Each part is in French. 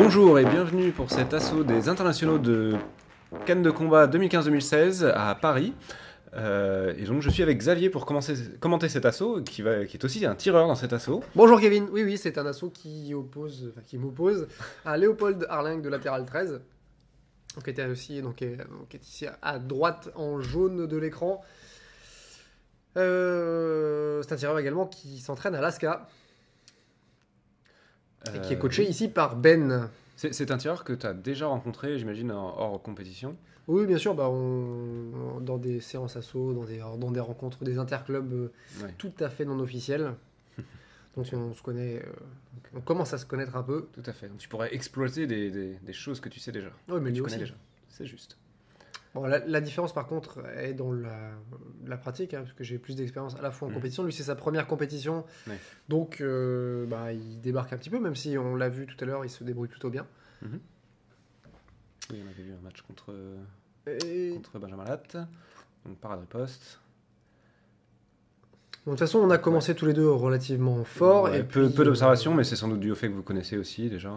Bonjour et bienvenue pour cet assaut des internationaux de Cannes de combat 2015-2016 à Paris. Et donc je suis avec Xavier pour commenter cet assaut, qui est aussi un tireur dans cet assaut. Bonjour Kevin, oui, c'est un assaut qui m'oppose à Léopold Harling de latéral 13, qui était aussi qui est ici à droite en jaune de l'écran. C'est un tireur également qui s'entraîne à l'ASCA et qui est coaché ici par Ben. C'est un tireur que tu as déjà rencontré, j'imagine, hors compétition. Oui, bien sûr, dans des séances assaut, dans des rencontres, des interclubs Ouais. tout à fait non officiels. Donc on se connaît, on commence à se connaître un peu. Tout à fait. Donc tu pourrais exploiter des choses que tu sais déjà. Oui, mais que lui tu aussi. connais déjà. C'est juste. Bon, la différence par contre est dans la pratique, parce que j'ai plus d'expérience à la fois en compétition. Lui, c'est sa première compétition, Ouais. donc il débarque un petit peu, même si on l'a vu tout à l'heure, il se débrouille plutôt bien. Mhm. Oui, on avait vu un match contre Benjamin Latte, donc parade riposte. Bon, de toute façon, on a commencé tous les deux relativement fort. Ouais, Et peu puis, d'observations, mais c'est sans doute dû au fait que vous connaissez aussi déjà.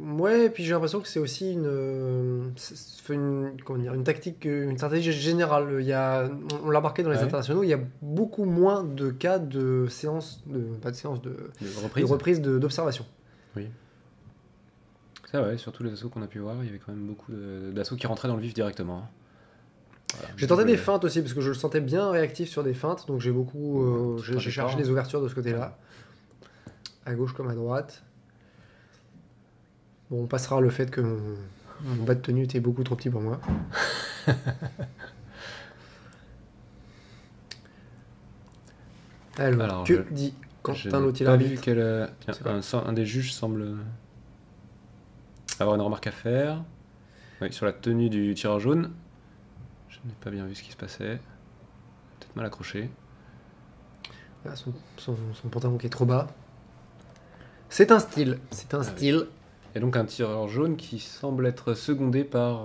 Ouais, et puis j'ai l'impression que c'est aussi une tactique, une stratégie générale. On l'a remarqué dans les Ouais. internationaux, il y a beaucoup moins de cas de reprise d'observation. Oui. C'est vrai, sur tous les assauts qu'on a pu voir, il y avait quand même beaucoup d'assauts qui rentraient dans le vif directement. Voilà. J'ai tenté des feintes aussi parce que je le sentais bien réactif sur des feintes, donc j'ai cherché les ouvertures de ce côté-là, à gauche comme à droite. Bon, on passera le fait que mon bas de tenue était beaucoup trop petit pour moi. Alors, que dit Quentin Lottier l'arbitre? Un des juges semble avoir une remarque à faire. Oui, sur la tenue du tireur jaune. Je n'ai pas bien vu ce qui se passait. Peut-être mal accroché. Ah, son pantalon qui est trop bas. C'est un style. Oui. Et donc un tireur jaune qui semble être secondé par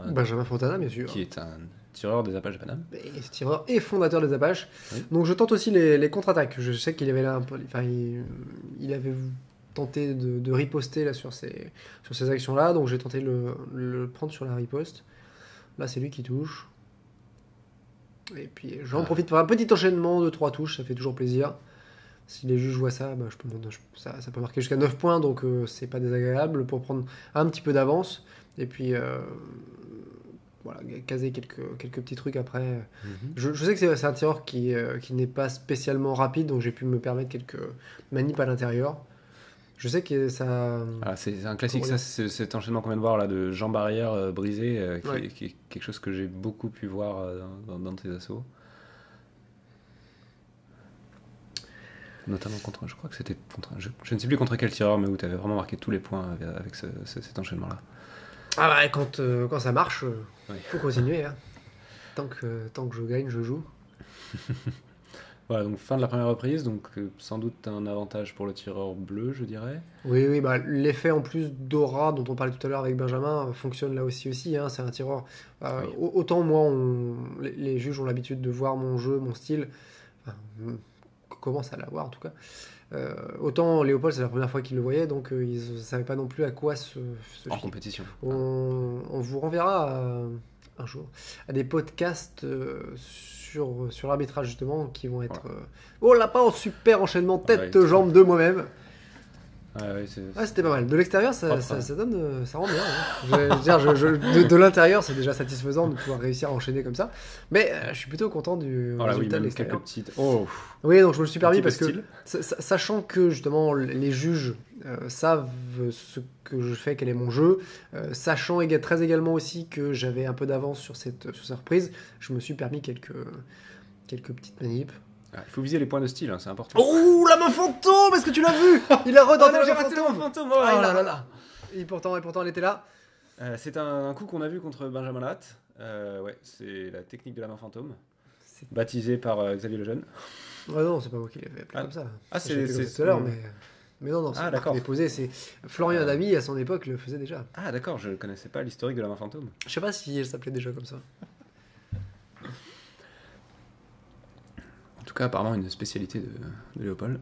Benjamin Fontana, bien sûr. Qui est un tireur des Apaches de Paname. Et ce tireur et fondateur des Apaches. Oui. Donc je tente aussi les contre-attaques. Je sais qu'il avait là un peu, il avait tenté de riposter là sur ces actions-là. Donc j'ai tenté de le prendre sur la riposte. Là, c'est lui qui touche. Et puis j'en profite pour un petit enchaînement de 3 touches. Ça fait toujours plaisir. Si les juges voient ça, ça peut marquer jusqu'à 9 points, donc c'est pas désagréable pour prendre un petit peu d'avance. Et puis, caser quelques petits trucs après. Je sais que c'est un tireur qui n'est pas spécialement rapide, donc j'ai pu me permettre quelques manips à l'intérieur. Je sais que ça... c'est un classique, ça, c'est cet enchaînement qu'on vient de voir là, de jambes arrière brisées, qui est quelque chose que j'ai beaucoup pu voir dans tes assauts. Notamment contre, je crois que c'était contre, je ne sais plus contre quel tireur, mais où tu avais vraiment marqué tous les points avec cet enchaînement-là. Ah bah, quand ça marche, faut continuer. Hein. Tant que je gagne, je joue. Voilà, donc fin de la première reprise, donc sans doute un avantage pour le tireur bleu, je dirais. Oui, l'effet en plus d'aura dont on parlait tout à l'heure avec Benjamin fonctionne là aussi. Hein, c'est un tireur. Autant moi, les juges ont l'habitude de voir mon jeu, mon style. Commence à l'avoir en tout cas. Autant Léopold, c'est la première fois qu'il le voyait, donc ils ne savaient pas non plus à quoi se en fier. compétition. On vous renverra un jour à des podcasts sur l'arbitrage justement qui vont être... Oh là, pas en super enchaînement tête-jambe de moi-même. C'était pas mal. De l'extérieur, ça donne, ça rend bien. Hein. De l'intérieur, c'est déjà satisfaisant de pouvoir réussir à enchaîner comme ça. Mais je suis plutôt content du résultat de l'extérieur. Quelques petites. Oh. Oui, donc je me le suis permis parce que, sachant que justement les juges savent ce que je fais, quel est mon jeu, sachant très également aussi que j'avais un peu d'avance sur cette reprise, je me suis permis quelques petites manips. Il faut viser les points de style, hein, c'est important. Oh, la main fantôme, est-ce que tu l'as vu? Il a redonné la main fantôme. Oh là là. Et pourtant, elle était là. C'est un coup qu'on a vu contre Benjamin Latte. C'est la technique de la main fantôme, baptisée par Xavier Lejeune. Non, c'est pas moi qui l'ai appelé comme ça. C'est tout à l'heure, mais non, c'est d'accord. déposé. C'est Florian Adami à son époque le faisait déjà. Ah d'accord, je ne connaissais pas l'historique de la main fantôme. Je sais pas si elle s'appelait déjà comme ça. En tout cas, apparemment une spécialité de Léopold.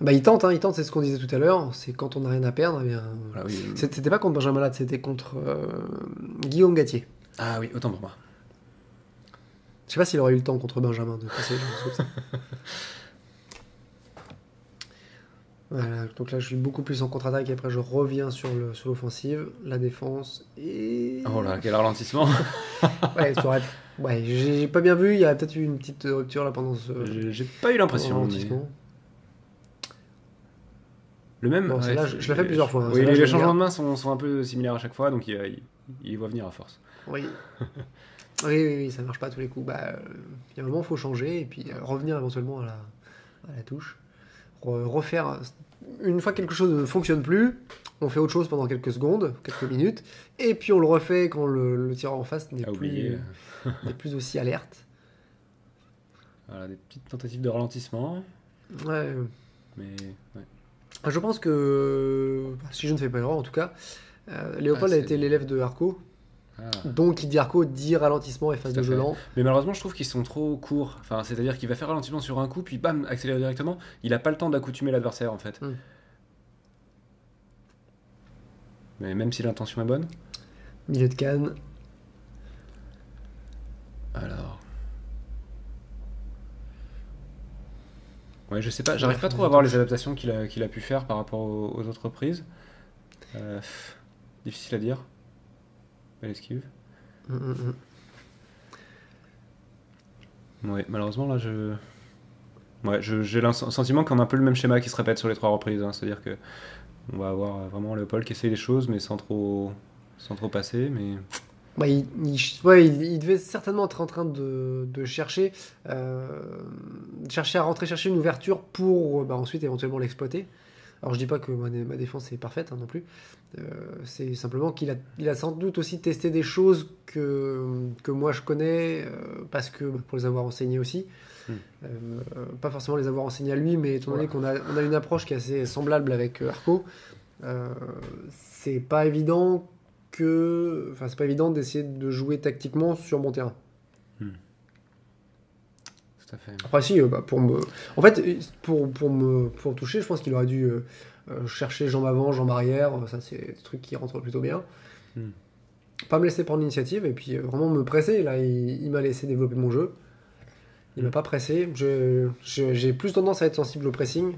Bah, il tente, c'est ce qu'on disait tout à l'heure. C'est quand on n'a rien à perdre. Eh bien, Voilà, oui. c'était pas contre Benjamin Latte, c'était contre Guillaume Gattier. Ah oui, autant pour moi. Je sais pas s'il aurait eu le temps contre Benjamin de passer les choses comme ça. Voilà, donc là je suis beaucoup plus en contre-attaque et après je reviens sur l'offensive, la défense et. Oh là, quel ralentissement. Ouais, ça aurait- ouais, j'ai pas bien vu, il y a peut-être eu une petite rupture là pendant ce J'ai pas eu l'impression. Mais... ralentissement. Le même. Bon, celle-là, je l'ai fait plusieurs fois, hein. Oui, Celle-là, je les l'aime changements de bien. main sont un peu similaires à chaque fois, donc il voit venir à force. Oui. Oui, ça marche pas à tous les coups. Bah, il y a un moment, il faut changer et puis revenir éventuellement à la touche. Refaire. Une fois que quelque chose ne fonctionne plus, on fait autre chose pendant quelques secondes, quelques minutes, et puis on le refait quand le tireur en face n'est À oublier. n'est plus aussi alerte. Voilà, des petites tentatives de ralentissement. Ouais. Mais. Ouais. Je pense que, si je ne fais pas erreur en tout cas, Léopold a c'est- été l'élève de Harco. Ah. Donc, qui dit Harco dit ralentissement et phase Tout à de jeu fait. lent. Mais malheureusement, je trouve qu'ils sont trop courts. Enfin, c'est-à-dire qu'il va faire ralentissement sur un coup, puis bam, accélérer directement. Il a pas le temps d'accoutumer l'adversaire en fait. Mm. Mais même si l'intention est bonne. Milieu de canne. Alors. Ouais, je sais pas, j'arrive pas trop à voir les adaptations qu'il a pu faire par rapport aux autres reprises. Difficile à dire. Belle esquive. Ouais, malheureusement là j'ai le sentiment qu'on a un peu le même schéma qui se répète sur les 3 reprises. Hein. C'est-à-dire que on va avoir vraiment Léopold qui essaye les choses, mais sans trop passer. Mais Bah, il devait certainement être en train de chercher, chercher une ouverture pour ensuite éventuellement l'exploiter. Alors je dis pas que ma défense est parfaite non plus. C'est simplement il a sans doute aussi testé des choses que moi je connais parce que pour les avoir enseignées aussi. Pas forcément les avoir enseignées à lui, mais étant donné qu'on a une approche qui est assez semblable avec Arco, c'est pas évident c'est pas évident d'essayer de jouer tactiquement sur mon terrain. tout à fait. Après si, en fait, pour toucher, je pense qu'il aurait dû chercher jambe avant, jambe arrière, ça c'est des trucs qui rentrent plutôt bien. Pas me laisser prendre l'initiative et puis vraiment me presser. Là, il m'a laissé développer mon jeu. Il m'a pas pressé. J'ai plus tendance à être sensible au pressing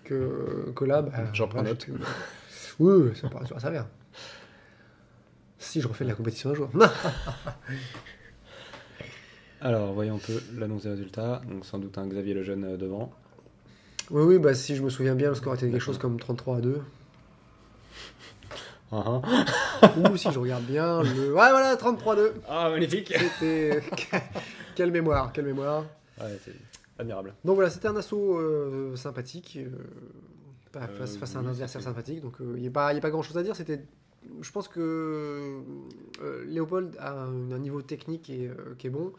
que là. J'en prends note. Oui, ça va servir. Si je refais de la compétition un jour. Alors, voyons un peu l'annonce des résultats. Donc, sans doute un Xavier Lejeune devant. Oui, si je me souviens bien, le score était quelque chose comme 33-2. Ou si je regarde bien, ouais, voilà, 33-2. Ah, magnifique. C'était... Quelle mémoire. Ouais, c'est admirable. Donc voilà, c'était un assaut sympathique. Face à un adversaire sympathique. Donc il n'y a pas grand-chose à dire. Je pense que Léopold a un niveau technique qui est bon.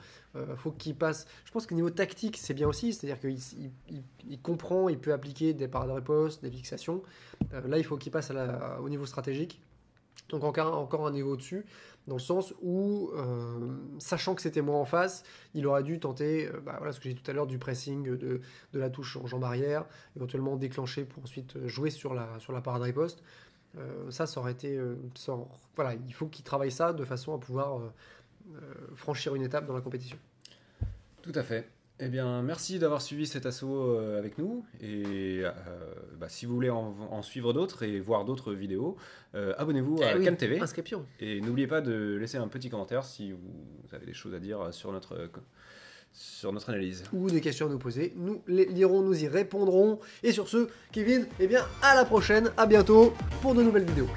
Faut qu'il passe. Je pense que niveau tactique, c'est bien aussi. C'est-à-dire qu'il comprend, il peut appliquer des parades de riposte, des fixations. Là, il faut qu'il passe au niveau stratégique. Donc encore un niveau au-dessus, dans le sens où, sachant que c'était moi en face, il aurait dû tenter, ce que j'ai dit tout à l'heure, du pressing, de la touche en jambe arrière, éventuellement déclencher pour ensuite jouer sur la parade riposte. Ça aurait été... voilà, il faut qu'il travaille ça de façon à pouvoir franchir une étape dans la compétition. Tout à fait. Eh bien, merci d'avoir suivi cet assaut avec nous. Et si vous voulez en suivre d'autres et voir d'autres vidéos, abonnez-vous à Cannes TV. Inscription. Et n'oubliez pas de laisser un petit commentaire si vous avez des choses à dire sur notre analyse. Ou des questions à nous poser. Nous les lirons, nous y répondrons. Et sur ce, Kevin, à la prochaine, à bientôt pour de nouvelles vidéos.